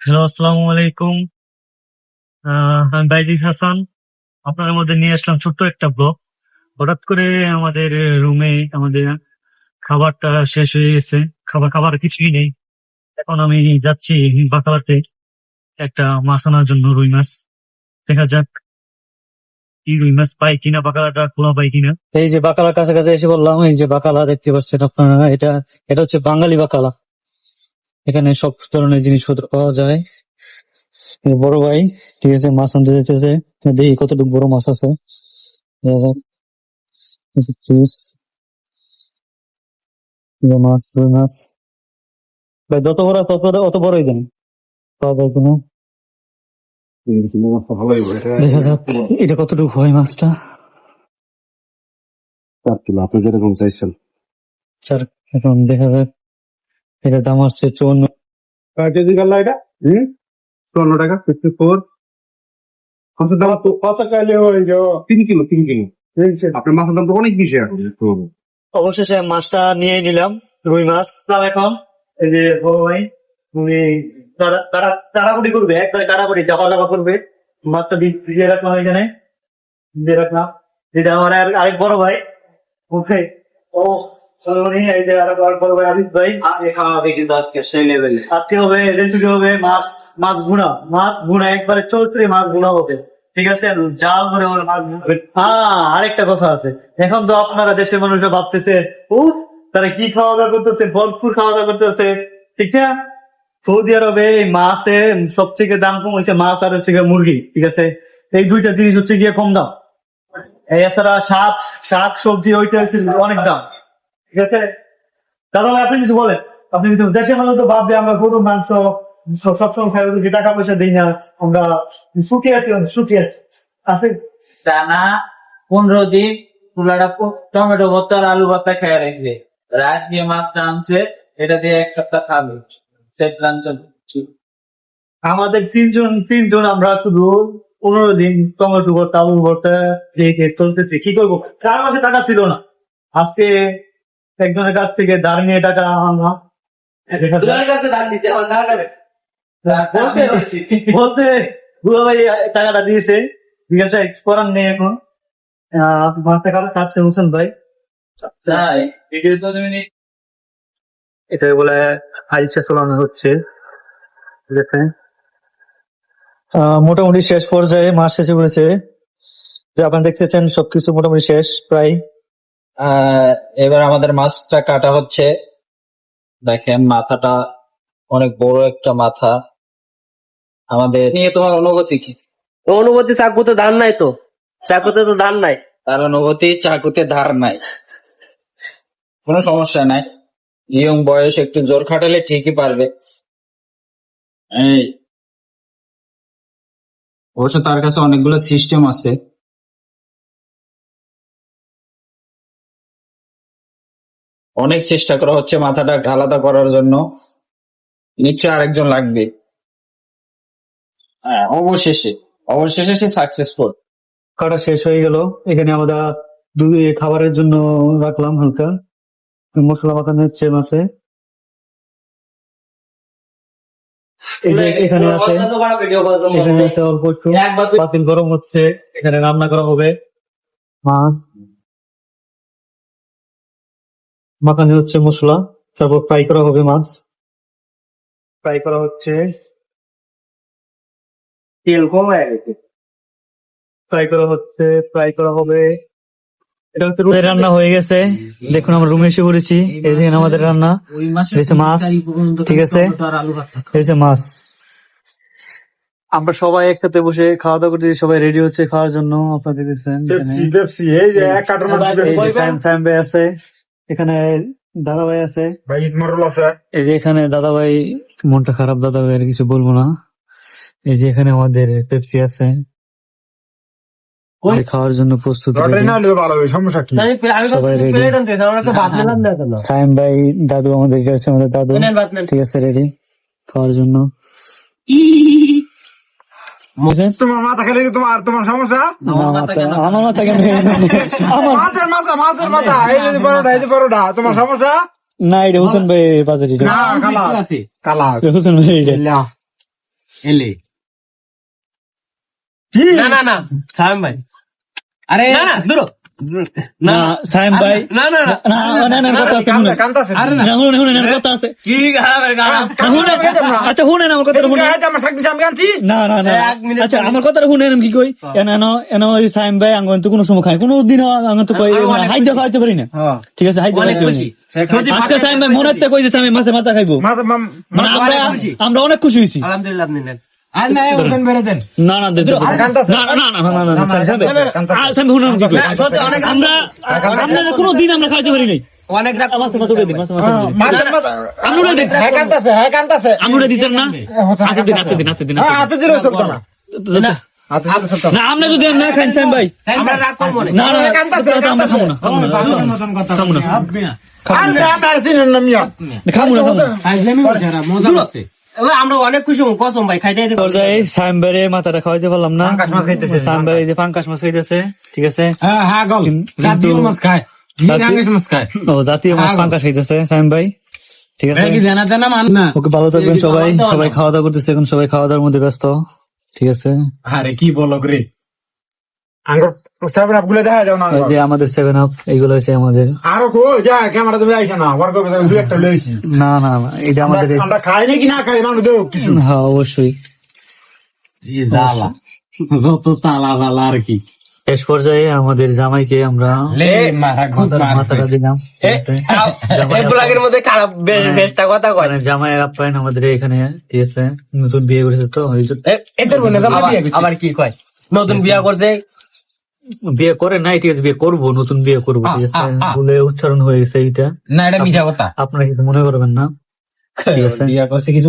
Hello, আসসালামু আলাইকুম। আমি বাইজিদ হাসান। আপনাদের মধ্যে নিয়ে আসলাম ছোট্ট একটা ব্লগ। হঠাৎ করে আমাদের রুমে আমাদের খাবারটা শেষ হয়ে গেছে। খাবার কিছুই নেই। এখন আমি যাচ্ছি বাকালাতে একটা মাছ আনার জন্য, রুই মাছ। দেখা যাক কি রুই মাছ পাই কিনা, বাকালাটা খোলা পাই কিনা। এই যে বাকালার কাছাকাছি এসে বললাম, এই যে বাকালা দেখতে পাচ্ছেন আপনারা, এটা এটা হচ্ছে বাঙালি বাকালা। এখানে সব ধরনের জিনিসপত্র পাওয়া যায়। এই যে বড় ভাই, ঠিক আছে, মাছ আনতে যেতেছে। দেখি কতটুকু বড় মাছ আছে। দেখা যাক। এই যে ফিশ, এই যে মাছ, রুই মাছ। ভাই যত বড় অত বড়ই দেন, পাওয়া যায় কিনা দেখা যাক। এটা কতটুকু হয় মাছটা। 4 কিলো আপনি যেরকম চাইছেন। চার, এখন দেখা যাক। এটার দাম আসছে 54। কেজি গেল এটা 54 টাকা 54। মাছের দাম তো কত চাইলে হয়ে যাও 3 কিলো 3 কিলো। আপনার মাছের দাম তো অনেক বেশি এখন। অবশেষে মাছটা নিয়ে নিলাম, রুই মাছ। তাও এখন এই যে বড় ভাই, উনি তাড়াতাড়ি করবে, একবারে তাড়াতাড়ি চাপা চাপা করবে। মাছটা দিয়ে রাখলাম এখানে, দিয়ে রাখলাম। যেটা আমার আরেক বড় ভাই, ওকে ও উনি এই যে আরেক বড় ভাই আরিফ ভাই। আজকে খাওয়া হবে কিন্তু আজকে সেই লেভেলে। আজকে হবে রেসিপি, হবে মাছ ভুনা একবারে চৌচুরি মাছ ভুনা হবে। ঠিক আছে, জাল করে হবে মাছ ভুনা। আরেকটা কথা আছে, এখন তো আপনারা দেশের মানুষরা ভাবতেছে ও তারা কি খাওয়া দাওয়া করতেছে, ভরপুর খাওয়া দাওয়া করতেছে, ঠিক না? সৌদি আরবে এই মাছের সবথেকে দাম কম হয়েছে মাছ আর হচ্ছে গিয়ে মুরগি। ঠিক আছে, এই দুইটা জিনিস হচ্ছে গিয়ে কম দাম। এছাড়া শাক সবজি ওইটা হচ্ছে অনেক দাম। ঠিক আছে দাদা ভাই, আপনি কিছু বলেন। আপনি কিছু, দেশের মানুষ তো ভাববে আমরা গরু মাংস সবসময় খাই, ওদেরকে টাকা পয়সা দিই না, আমরা সুখী আছি আছে। টানা 15 দিন চুলাটা টমেটো ভর্তা আর আলু ভর্তা খেয়ে রাখবে। রাত দিয়ে মাছটা আনছে, এটা দিয়ে 1 সপ্তাহ খাবে। সেই প্ল্যান চলছে। আমাদের তিনজন আমরা শুধু 15 দিন টমেটো ভর্তা আলু ভর্তা খেয়ে খেয়ে চলতেছি। কি করবো, কার কাছে টাকা ছিল না। আজকে একজনের কাছ থেকে ধার নিয়ে টাকা আনলাম। তোমার কাছে ধার দিতে আমার না করে। বলতে বুড়ো ভাই টাকাটা দিয়েছে। ঠিক আছে, করার নেই এখন। ভাতটা খাচ্ছে হোসেন ভাই। তাই ভিডিও তো তুমি এটা বলে আইসা চালানো হচ্ছে। ঠিক আছে, মোটামুটি শেষ পর্যায়ে মাস শেষে করেছে। যে আপনারা দেখতেছেন সবকিছু মোটামুটি শেষ প্রায়। এবার আমাদের মাছটা কাটা হচ্ছে। দেখেন মাথাটা অনেক বড় একটা মাথা। আমাদের নিয়ে তোমার অনুভূতি কি? অনুভূতি, চাকুতে ধান নাই তো, চাকুতে তো ধান নাই। তার অনুভূতি চাকুতে ধার নাই। কোনো সমস্যা নাই, ইয়ং বয়স একটু জোর খাটালে ঠিকই পারবে। এই অবশ্য তার কাছে অনেকগুলো সিস্টেম আছে। অনেক চেষ্টা করা হচ্ছে মাথাটা আলাদা করার জন্য, নিশ্চয় আরেকজন লাগবে। হ্যাঁ, অবশেষে সে সাকসেসফুল। কাটা শেষ হয়ে গেল। এখানে আমরা দুই খাবারের জন্য রাখলাম হালকা মশলা মাখানো হচ্ছে মাছে। এই যে এখানে আছে অল্প একটু পাতিল গরম হচ্ছে, এখানে রান্না করা হবে। মাছ মাখানো হচ্ছে মশলা, তারপর ফ্রাই করা হবে। মাছ ফ্রাই করা হচ্ছে, তেল কম হয়ে গেছে। ফ্রাই করা হবে। এটা হচ্ছে রান্না হয়ে গেছে। দেখুন আমরা রুমে এসে পড়েছি। এই দেখেন আমাদের রান্না হয়েছে মাছ। ঠিক আছে, হয়েছে মাছ। আমরা সবাই একসাথে বসে খাওয়া দাওয়া করতেছি, সবাই রেডি হচ্ছে খাওয়ার জন্য। আপনারা দেখেছেন সাইম ভাই আছে, এখানে দাদা ভাই আছে, এই যে এখানে দাদা ভাই, মনটা খারাপ দাদা ভাই, আর কিছু বলবো না। এই যে এখানে আমাদের পেপসি আছে, খাওয়ার জন্য প্রস্তুত। সবাই রেডি। সাইম ভাই, দাদু আমাদের কাছে, আমাদের দাদু ঠিক আছে রেডি খাওয়ার জন্য। তোমার মাথা খেলে তোমার সমস্যা? আমার মাথা কেন? মাছের মাথা এই যে পরোটা তোমার সমস্যা না, এটা হোসেন ভাই বাজারে, কালা হোসেন ভাই এলে না না না সালাম ভাই আরে না না দূর না সাইম ভাই না না না না না না কথা আছে শুনেন কান্তাছে আরে না না শুনেন শুনেন কথা আছে কি খারাপের গান আচ্ছা শুনেন আমার কথা শুনেন আমার সাকদি আমি আনছি না না না এক মিনিট আচ্ছা আমার কথাটা শুনেন আমি কি কই এনো এনো ওই সাইম ভাই আঙ্গন তো কোনো সময় খাই কোনো দিন আঙ্গন তো কই অনেক হাইতে খাইতে পারি না ঠিক আছে হাইতে অনেক খাইতে পারি খুশি না। আজকে সাইম ভাই মনে হতে কইছে আমি মাছে মাথা খাইবো মানে আমরা আমরা অনেক খুশি হইছি আলহামদুলিল্লাহ আপনি নেন আর না ওখান বেরে দেন না না দেন না না না না না সাইম শুনুন কি কই সত্যি অনেক আমরা আমরা কোনো দিন আমরা খাইতে পারি নাই অনেক রাত মাছে মাথা দিন মাছে মাথা আমরা দেন আমরা দিতেন না হাতে দিন হাতে দিন হাতে দিন হাতে দিলে চলতো না না আমরা যদি না খাই সাইম ভাই আমরা রাগ করব না না না আমরা খাবো না খাবো না খাবো না আমার চিনেন না মিয়া খাবো না খাবো না আইজলামি করছে এরা, মজা লাগছে এবার আমরা অনেক খুশি হবো কসম ভাই খাইতে দিতে পর্যায়ে সাইম ভাইরে মাথাটা খাওয়াইতে পারলাম না পাঙ্কাশ মাছ খাইতেছে। সাইম ভাই এই যে পাঙ্কাশ মাছ খাইতেছে ঠিক আছে হ্যাঁ হ্যাঁ গল কিন্তু- জাতীয় মাছ খায় নিরামিষ মাছ খায় ও জাতীয় মাছ পাঙ্কাশ খাইতেছে সাইম ভাই ঠিক আছে কি জানা জানা মান না ওকে ভালো থাকবেন সবাই সবাই খাওয়া দাওয়া করতেছে এখন সবাই খাওয়া দাওয়ার মধ্যে ব্যস্ত ঠিক আছে আরে কি বলো রে আঙ্গুর প্রস্তাবের আপগুলো দেখা যাও না এই যে আমাদের 7 আপ এইগুলো হচ্ছে আমাদের আরো কো যা ক্যামেরা তুমি আইছ না ওয়ার কবে দুই একটা লইছি না না না এটা আমাদের আমরা খাই নাকি না খাই মানুষ দেও কিছু হ্যাঁ অবশ্যই জ্বালা যত তালা বালা আর কি শেষ পর্যায়ে আমাদের জামাইকে আমরা লে মারা খুব মাথাটা দিলাম এই ব্লগের মধ্যে খারাপ বেশটা কথা কয় মানে জামাই আপ্যায়ন আমাদের এখানে ঠিক আছে নতুন বিয়ে করেছে তো ওই জন্য- এদের বলে আবার কি কয় নতুন বিয়া করছে বিয়ে করে নাই ঠিক আছে বিয়ে করবো নতুন বিয়ে করবো ঠিক আছে ভুলে উচ্চারণ হয়ে গেছে এইটা না এটা মিছা কথা আপনারা কিছু মনে করবেন না ঠিক আছে বিয়া করছে কিছু